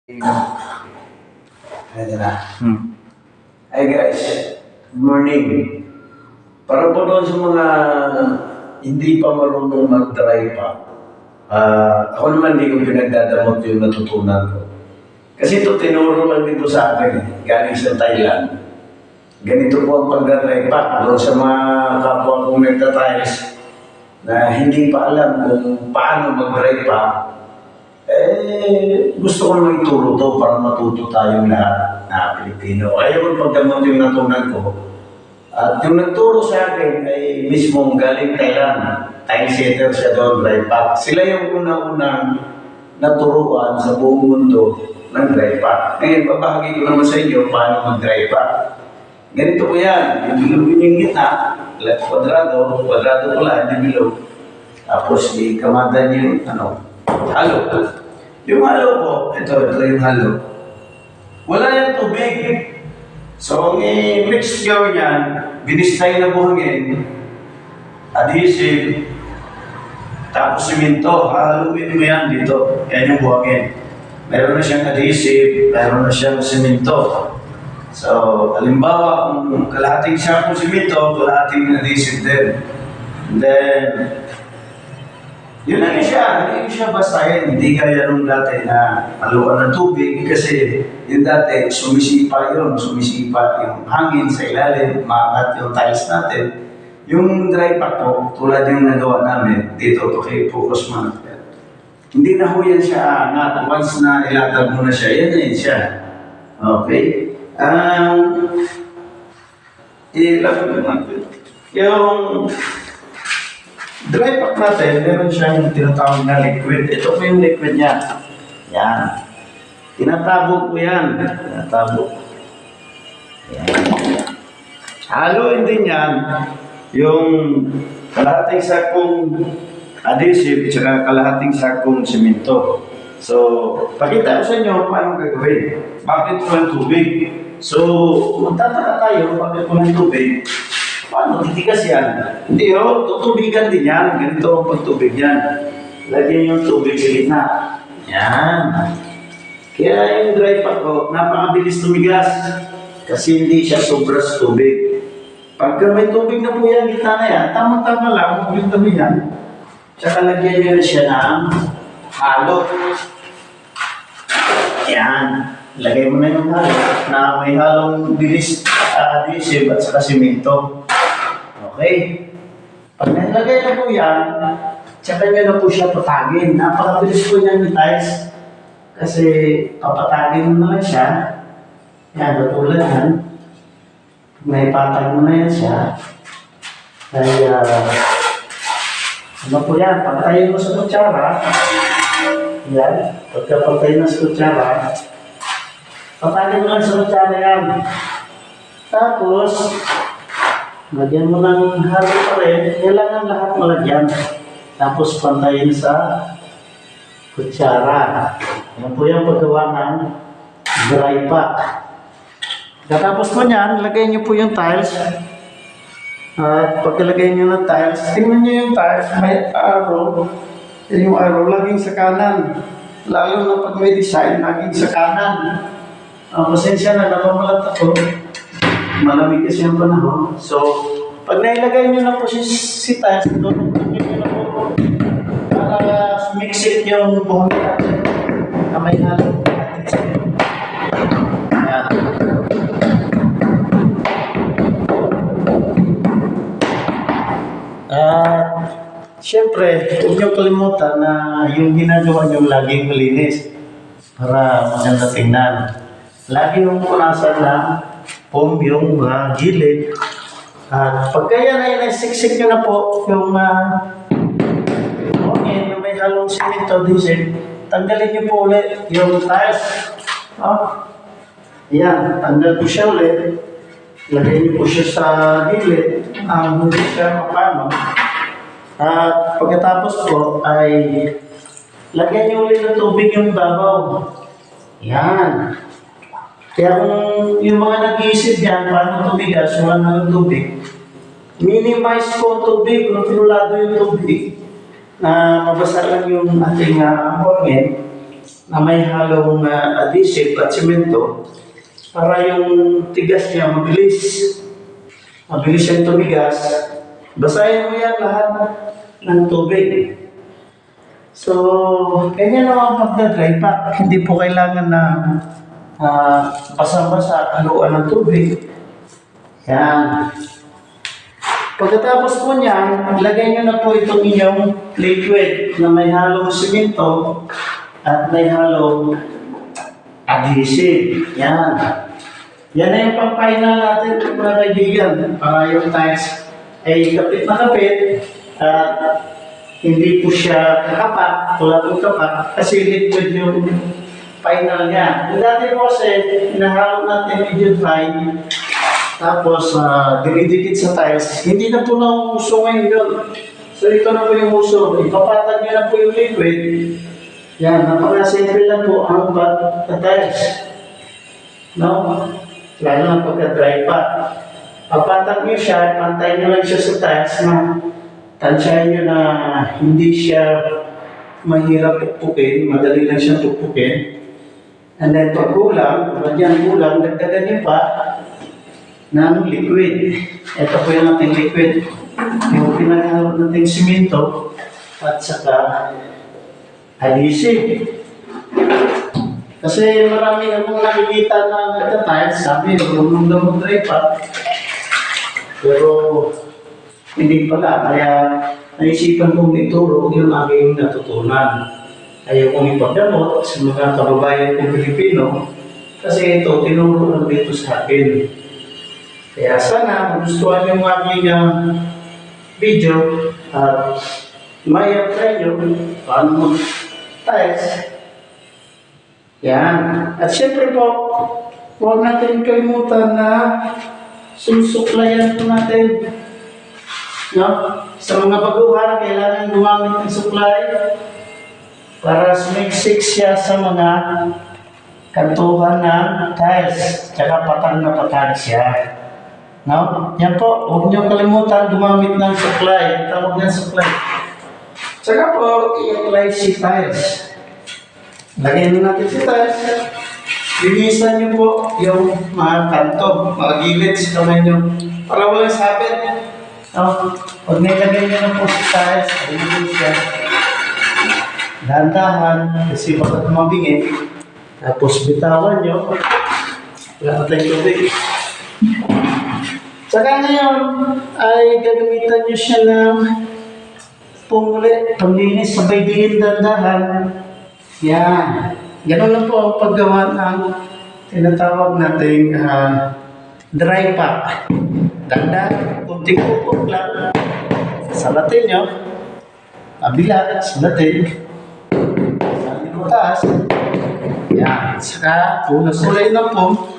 Ayan na. Hi guys, good morning. Para po doon sa mga hindi pa marunong mag-drive pa, ako naman hindi ko pinagdadamot yung natutunan ko. Kasi ito tinuro lang dito sa akin, galing sa Thailand. Ganito po ang pag-drive pa doon sa mga kapwa kong nagtatrials na hindi pa alam kung paano mag-drive pa. Gusto ko naman ituro to para matuto tayong lahat na Pilipino. Ayaw ko pagdamot yung natunan ko. At yung nagturo sa akin ay mismong galing Thailand. Thai setter siya doon, drive pack. Sila yung unang-unang naturuan sa buong mundo ng drive pack. Ngayon, babahagi ko naman sa inyo paano mag-drive pack. Ganito po yan. Yung bilog yung gitna, left kwadrado pala, hindi bilog. Tapos, ikamada niyo yung halo. Yung halo po, ito yung halo. Wala yung tubig. So, ang i-mix gawin yan, binistay na buhangin, adhesive, tapos simento, haluin mo yan dito. Yan yung buhangin. Meron na siyang adhesive, meron na siyang simento. So, halimbawa, kung kalahating siya kung simento, kalahating adhesive din. And then, yun lang siya, hindi siya bastahin, hindi kaya nung dati na haluan ng tubig kasi yung dati sumisipa yung hangin sa ilalim, maangat yung tiles natin. Yung dry pack po, tulad yung nagawa namin, dito focus man. Hindi na ho yan siya angat, once na ilatag mo na siya, yan na yun siya. Okay? Ilagay mo natin. Yung dry pack natin, meron siyang tinatawag na liquid. Ito po yung liquid niya. Yan. Tinatabo po yan. Tinatabo. Yan. Haluin din yan yung kalahating sakong adhesive at kalahating sakong simento. So, pakita ko sa inyo paano gagawin. Bakit po ng tubig? So, magtataka tayo, bakit po ng tubig? Paano? Titigas yan. Hindi tutubigan din yan. Ganito ang pagtubig yan. Lagyan yung tubig sa gitna. Yan. Kaya yung dry pack ko, napakabilis tumigas. Kasi hindi siya sobras tubig. Pagka may tubig na po yan, gitna na yan, tama-tama lang, huwag yung tabi yan. Tsaka lagyan nyo na siya ng halo. Yan. Lagay mo na yung halo na may halong bilis, adhesive at saka simento. Okay. Pag nilagay na po yan, tsaka nyo na po siya patagin. Napakabilis po niyan yung tiles. Kasi papatagin mo na lang siya. Yan, katulad yan. May patag mo na yan siya. Kaya, ano po yan? Patayin mo sa kutsara. Yan. Pagkapatay na sa kutsara, patagin mo lang sa kutsara yan. Tapos, lagyan mo ng halo pa rin, kailangan lahat malagyan. Tapos pantayin sa kutsara. Yan po yung paggawa ng dry pack. Katapos po niyan, lagay niyo po yung tiles. At pagkalagay niyo ng tiles, tingnan niyo yung tiles, may arrow. Yung arrow laging sa kanan. Lalo na pag may design, laging sa kanan. Pasensya na, napamalat ako. Malamig kasi ang panahon. So, pag nailagay nyo na po si tiles, tutugtugin nyo na po para sumiksit yung buhang natin na may halong natin. Ayan. At, syempre, huwag nyo kalimutan na yung ginagawa nyo laging malinis para maganda tingnan. Lagi yung punasan na yung gilid. At pagka yan ay nasiksik nyo na po yung yung may halong simento, diesel, tanggalin nyo po ulit yung tiles. Yan, tanggal po siya ulit. Lagay nyo po siya sa gilid. Hindi siya mapano. At pagkatapos po ay lagyan nyo ulit ng tubig yung babaw. Yan. Kaya kung yung mga nag-iisip yan, paano tubigas, wala ng tubig, minimize po ang tubig, kontrolado yung tubig, na mabasa lang yung ating buhangin, na may halong adhesive at semento para yung tigas niya mabilis siyang tumigas. Basahin mo yan lahat ng tubig. So, ganyan naman pagdadry pack. Hindi po kailangan na basa-basa haluan ng tubig. Yan. Pagkatapos po niyan, lagay nyo na po itong inyong liquid na may halong simento at may halong adhesive. Yan. Yan na yung pang-final natin, mga kaibigan. Para yung tiles ay kapit na kapit at hindi po siya kapat, wala pong kapat, kasi liquid yung final niya. Yung dati po kasi, hinahalo natin medyo dry, tapos dinidikit sa tiles, hindi na po nauuso ngayon yun. So ito na po yung uso, ipapatag nyo na po yung liquid. Yan, napaka-simple lang po ang tiles. No? Lalo na pagka-dry pa. Papatag nyo siya, pantay nyo lang siya sa tiles na tansyahin nyo na hindi siya mahirap pukpukin, madali lang siya pukpukin. And then pag kulang, dagdagan nyo pa ng liquid. Ito po yung ating liquid. Yung pinaghalap nating simento at saka adhesive. Kasi marami akong nakikita na nagtatiles, sabi, marunong daw mag-dry pa. Pero hindi pala, kaya naisipan kong ituro yung aking natutunan. Ayaw kong ipagdamot sa mga kababayan kong Pilipino kasi ito tinuro lang dito sa akin. Kaya sana magustuhan yung aking video at may apply nyo paano mag-tiles. Yan. At syempre po, huwag natin kalimutan na susuklayan po natin. No? Sa mga baguhan, kailangan gumamit ng supply para sumiksik siya sa mga kantuhan ng tiles. Tsaka patag na patag siya. No? Yan po, huwag niyo kalimutan gumamit ng supply. Tawag ng supply. Tsaka po, i-apply si tiles. Lagyan natin si tiles. Linisan niyo po yung mga kanto, mga gilid sa kamay niyo. Para walang sabit. Pag nilagay niyo na po si tiles, ayun siya. Dahan-dahan, kasi baka mabingit. Tapos bitawan niyo. Wala na tayong tubig. Saka ngayon, ay gagamitan niyo siya ng pumuli, panglinis, sabay diin dahan-dahan. Yan. Ganun lang po ang paggawa ng tinatawag nating dry pack. Dahan-dahan, kunting pupok lang. Salatin nyo. Kabila, salatin. Salatin mo taas. Yan. Saka, kulay na po.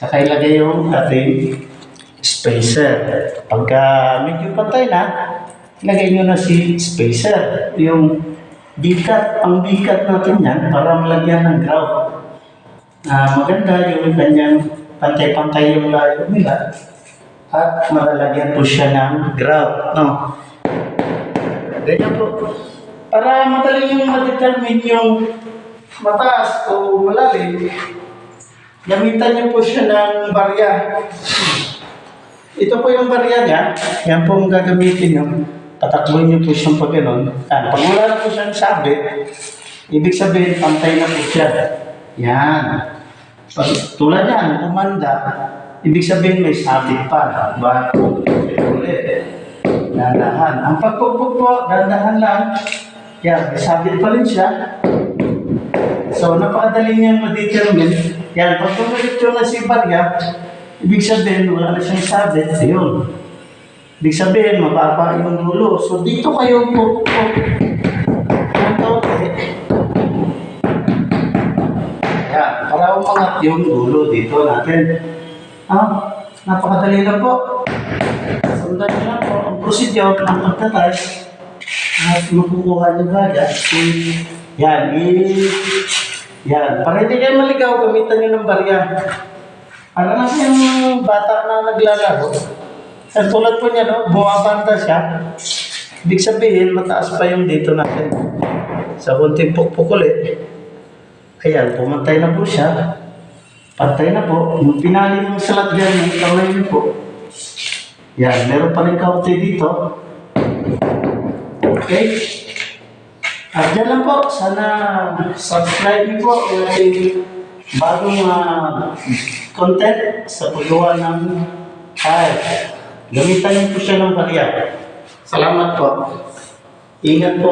Saka ilagay yung ating spacer. Pagka medyo patay na, ilagay nyo na si spacer. Yung bikat, ang bikat natin yan para malagyan ng grout. Maganda yung kanyang pantay-pantay yung layo nila at malalagyan po siya ng grout. No? Ganyan po. Para madali yung ma-determine yung mataas o malalim, gamitan niyo po siya ng barya. Ito po yung barya niya. Yan po ang gagamitin niyo. Patakbuhin niyo po siyang pag gano'n. Pag wala na po siyang sabit, ibig sabihin, pantay na po siya. Yan. Pag tulad yan, umanda, ibig sabihin may sabit pa. Bago, ulit. Dandahan. Ang pagpupuk po, dandahan lang. Yan, may sabit pa rin siya. So, napakadali niyang ma-determine. Yan, pag tumulit yun na si barya, ibig sabihin, wala na siyang sabit. Ayun. Ibig sabihin, mababa yung dulo. So, dito kayo po. Yan, para umangat yung dulo dito natin. Napakadali na po. Sundan nyo lang po ang procedure ng pagtatouch. At makukuha nyo bagay. Yan, yan. Para hindi kayo maligaw, gamitan nyo ng barya. Para lang yung bata na naglalaro. At tulad po niya, no, bumabanta siya. Ibig sabihin, mataas pa yung dito natin. sa kunting pukpuk ulit. Ayan, pumantay na po siya. Pantay na po. Yung pinali yung salat dyan, yung kamay niyo po. Yan, meron pa rin kaunti dito. Okay. At dyan lang po, sana subscribe niyo po yung ating bagong content sa paggawa ng Gamitan niyo po siya ng barya. Salamat po. Ingat po.